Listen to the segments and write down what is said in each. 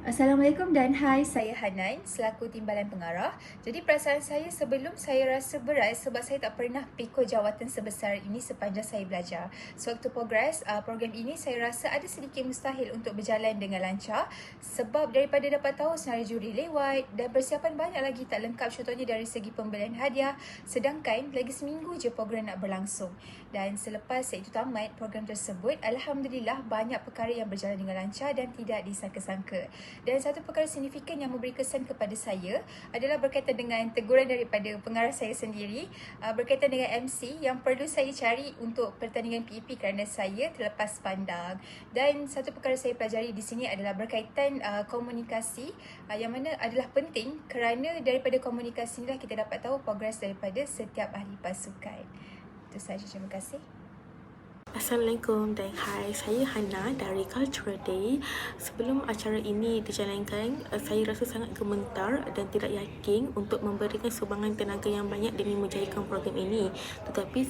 Assalamualaikum dan hai, saya Hanan selaku Timbalan Pengarah. Jadi perasaan saya sebelum saya rasa berat sebab saya tak pernah pikul jawatan sebesar ini sepanjang saya belajar. Sewaktu progres program ini saya rasa ada sedikit mustahil untuk berjalan dengan lancar sebab daripada dapat tahu senarai juri lewat dan persiapan banyak lagi tak lengkap, contohnya dari segi pembelian hadiah, sedangkan lagi seminggu je program nak berlangsung. Dan selepas itu tamat program tersebut, Alhamdulillah banyak perkara yang berjalan dengan lancar dan tidak disangka-sangka. Dan satu perkara signifikan yang memberi kesan kepada saya adalah berkaitan dengan teguran daripada pengarah saya sendiri berkaitan dengan MC yang perlu saya cari untuk pertandingan PEP kerana saya terlepas pandang. Dan satu perkara saya pelajari di sini adalah berkaitan komunikasi yang mana adalah penting kerana daripada komunikasi inilah kita dapat tahu progres daripada setiap ahli pasukan. Itu sahaja, terima kasih. Assalamualaikum dan hai, saya Hana dari Cultural Day. Sebelum acara ini dijalankan, saya rasa sangat gemetar dan tidak yakin untuk memberikan sumbangan tenaga yang banyak demi menjayakan program ini. Tetapi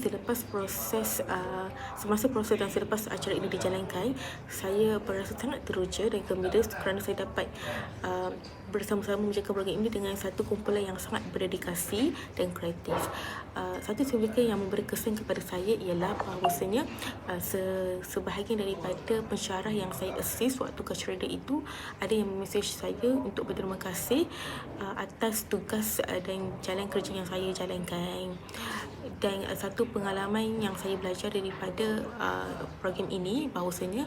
semasa proses dan selepas acara ini dijalankan, saya berasa sangat teruja dan gembira kerana saya dapat bersama-sama menjaga program ini dengan satu kumpulan yang sangat berdedikasi dan kreatif. Satu signifikan yang memberi kesan kepada saya ialah bahawasanya sebahagian daripada pensyarah yang saya assist waktu Cultural Day itu ada yang mesej saya untuk berterima kasih atas tugas dan jalan kerja yang saya jalankan. Dan satu pengalaman yang saya belajar daripada program ini bahawasanya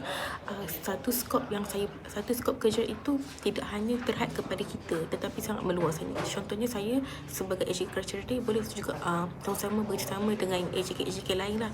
satu skop kerja itu tidak hanya terhad kepada kita tetapi sangat meluasnya. Contohnya saya sebagai AJK Cultural Day boleh juga sama-sama bersama dengan AJK lain lah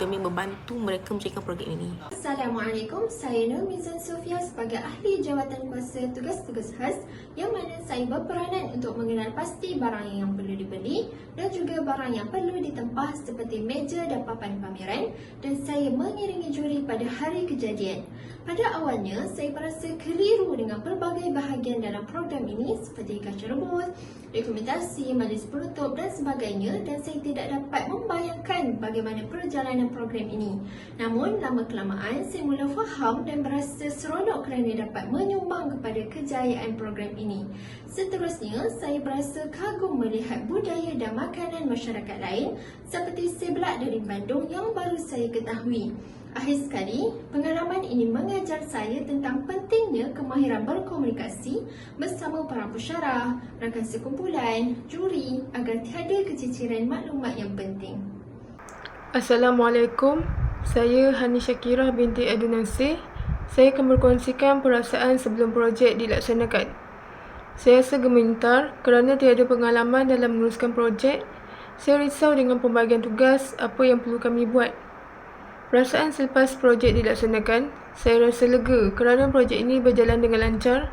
demi membantu mereka menjalankan program ini. Assalamualaikum, saya Nur Mizan Sofia sebagai ahli jawatan kuasa tugas-tugas khas yang mana saya berperanan untuk mengenal pasti barang yang perlu dibeli dan juga barang yang perlu ditempah seperti meja dan papan pameran, dan saya mengiringi juri pada hari kejadian. Pada awalnya, saya merasa keliru dengan pelbagai bahagian dalam program ini seperti cultural booth, dokumentasi, majlis penutup dan sebagainya, dan saya tidak dapat membayangkan bagaimana perjalanan program ini. Namun, lama-kelamaan saya mula faham dan berasa seronok kerana dapat menyumbang kepada kejayaan program ini. Seterusnya, saya berasa kagum melihat budaya dan makanan masyarakat lain seperti seblak dari Bandung yang baru saya ketahui. Akhir sekali, pengalaman ini mengajar saya tentang pentingnya kemahiran berkomunikasi bersama para pensyarah, rakan sekumpulan, juri agar tiada keciciran maklumat yang penting. Assalamualaikum, saya Hani Syakirah binti Adunasih. Saya akan berkongsikan perasaan sebelum projek dilaksanakan. Saya rasa gemetar kerana tiada pengalaman dalam meneruskan projek. Saya risau dengan pembahagian tugas apa yang perlu kami buat. Perasaan selepas projek dilaksanakan, saya rasa lega kerana projek ini berjalan dengan lancar.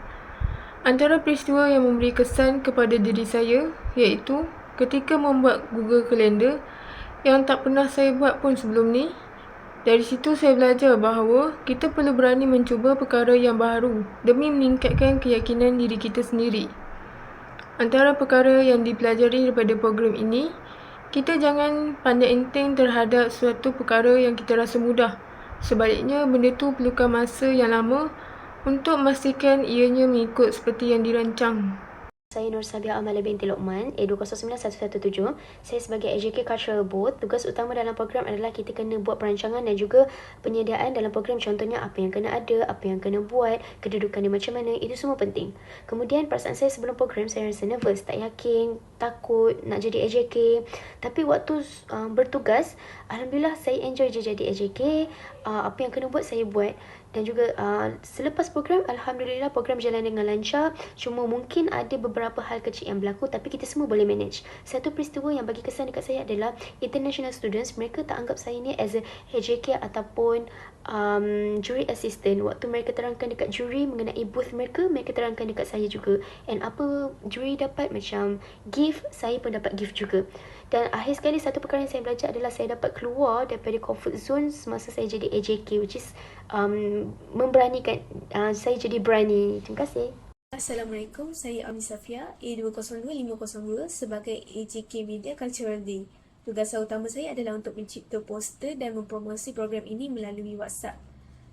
Antara peristiwa yang memberi kesan kepada diri saya iaitu ketika membuat Google Calendar yang tak pernah saya buat pun sebelum ni. Dari situ saya belajar bahawa kita perlu berani mencuba perkara yang baru demi meningkatkan keyakinan diri kita sendiri. Antara perkara yang dipelajari daripada program ini, kita jangan pandai enteng terhadap suatu perkara yang kita rasa mudah. Sebaliknya, benda tu perlukan masa yang lama untuk memastikan ianya mengikut seperti yang dirancang. Saya Nur Sabia Amalia binti Lokman, A209117. Saya sebagai AJK Cultural Board. Tugas utama dalam program adalah kita kena buat perancangan dan juga penyediaan dalam program. Contohnya apa yang kena ada, apa yang kena buat, kedudukan dia macam mana, itu semua penting. Kemudian perasaan saya sebelum program, saya rasa nervous, tak yakin, takut nak jadi AJK. Tapi waktu bertugas, Alhamdulillah saya enjoy je jadi AJK. Apa yang kena buat, saya buat. Dan juga selepas program, Alhamdulillah program berjalan dengan lancar. Cuma mungkin ada beberapa hal kecil yang berlaku, tapi kita semua boleh manage. Satu peristiwa yang bagi kesan dekat saya adalah international students, mereka tak anggap saya ni as a AJK ataupun jury assistant. Waktu mereka terangkan dekat juri mengenai booth mereka, mereka terangkan dekat saya juga. And apa juri dapat macam gift, saya pun dapat gift juga. Dan akhir sekali, satu perkara yang saya belajar adalah saya dapat keluar daripada comfort zone semasa saya jadi AJK, which is memberanikan saya jadi berani. Terima kasih. Assalamualaikum, saya Ami Safia, A202502 sebagai AJK Media Cultural Day. Tugas utama saya adalah untuk mencipta poster dan mempromosi program ini melalui WhatsApp.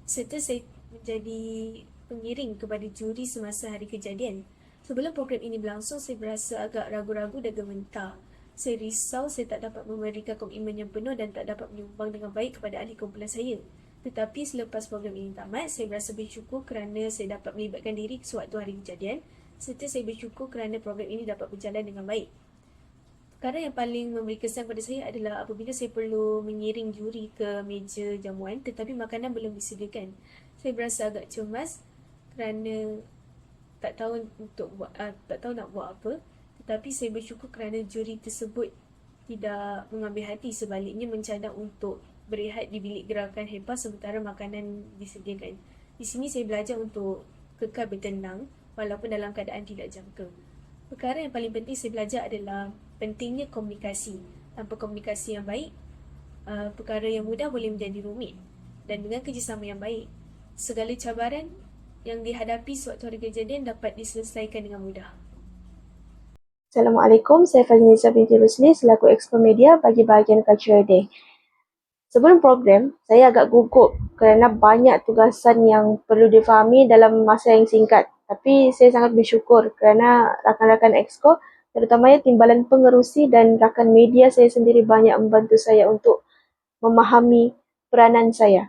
Serta saya menjadi pengiring kepada juri semasa hari kejadian. Sebelum program ini berlangsung, saya berasa agak ragu-ragu dan gementar. Saya risau saya tak dapat memberikan komitmen yang penuh dan tak dapat menyumbang dengan baik kepada ahli kumpulan saya. Tetapi selepas program ini tamat, saya berasa bersyukur kerana saya dapat melibatkan diri sewaktu hari kejadian, serta saya bersyukur kerana program ini dapat berjalan dengan baik. Perkara yang paling memberi kesan pada saya adalah apabila saya perlu mengiring juri ke meja jamuan tetapi makanan belum disediakan. Saya berasa agak cemas kerana tak tahu nak buat apa. Tetapi saya bersyukur kerana juri tersebut tidak mengambil hati, sebaliknya mencadang untuk berehat di bilik gerakan HEPA sementara makanan disediakan. Di sini saya belajar untuk kekal bertenang walaupun dalam keadaan tidak jangka. Perkara yang paling penting saya belajar adalah pentingnya komunikasi. Tanpa komunikasi yang baik, perkara yang mudah boleh menjadi rumit. Dan dengan kerjasama yang baik, segala cabaran yang dihadapi sewaktu hari kejadian dapat diselesaikan dengan mudah. Assalamualaikum, saya Fazlisa binti Rusli selaku Exco Media bagi bahagian Cultural Day. Sebelum program, saya agak gugup kerana banyak tugasan yang perlu difahami dalam masa yang singkat. Tapi saya sangat bersyukur kerana rakan-rakan Exco, terutamanya timbalan pengerusi dan rakan media saya sendiri banyak membantu saya untuk memahami peranan saya.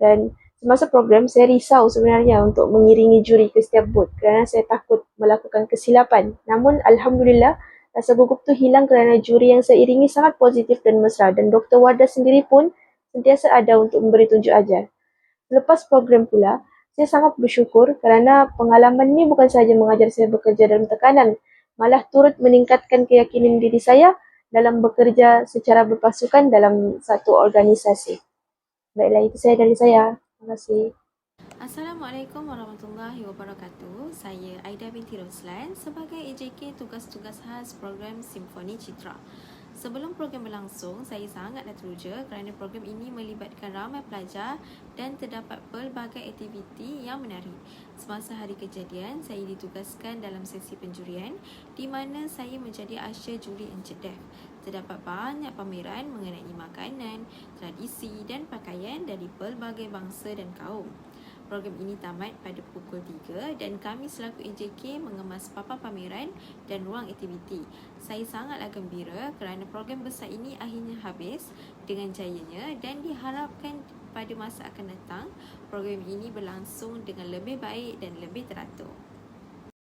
Dan semasa program, saya risau sebenarnya untuk mengiringi juri ke setiap booth kerana saya takut melakukan kesilapan. Namun, Alhamdulillah, rasa gugup tu hilang kerana juri yang saya iringi sangat positif dan mesra dan Dr. Wardah sendiri pun sentiasa ada untuk memberi tunjuk ajar. Selepas program pula, saya sangat bersyukur kerana pengalaman ini bukan sahaja mengajar saya bekerja dalam tekanan, malah turut meningkatkan keyakinan diri saya dalam bekerja secara berpasukan dalam satu organisasi. Baiklah, itu saya dari saya. Terima kasih. Assalamualaikum warahmatullahi wabarakatuh. Saya Aida binti Roslan sebagai AJK tugas-tugas khas program Simfoni Citra. Sebelum program berlangsung, saya sangatlah teruja kerana program ini melibatkan ramai pelajar dan terdapat pelbagai aktiviti yang menarik. Semasa hari kejadian, saya ditugaskan dalam sesi penjurian di mana saya menjadi usher juri yang cerdas. Terdapat banyak pameran mengenai makanan, tradisi dan pakaian dari pelbagai bangsa dan kaum. Program ini tamat pada pukul 3 dan kami selaku AJK mengemas papan pameran dan ruang aktiviti. Saya sangatlah gembira kerana program besar ini akhirnya habis dengan jayanya dan diharapkan pada masa akan datang program ini berlangsung dengan lebih baik dan lebih teratur.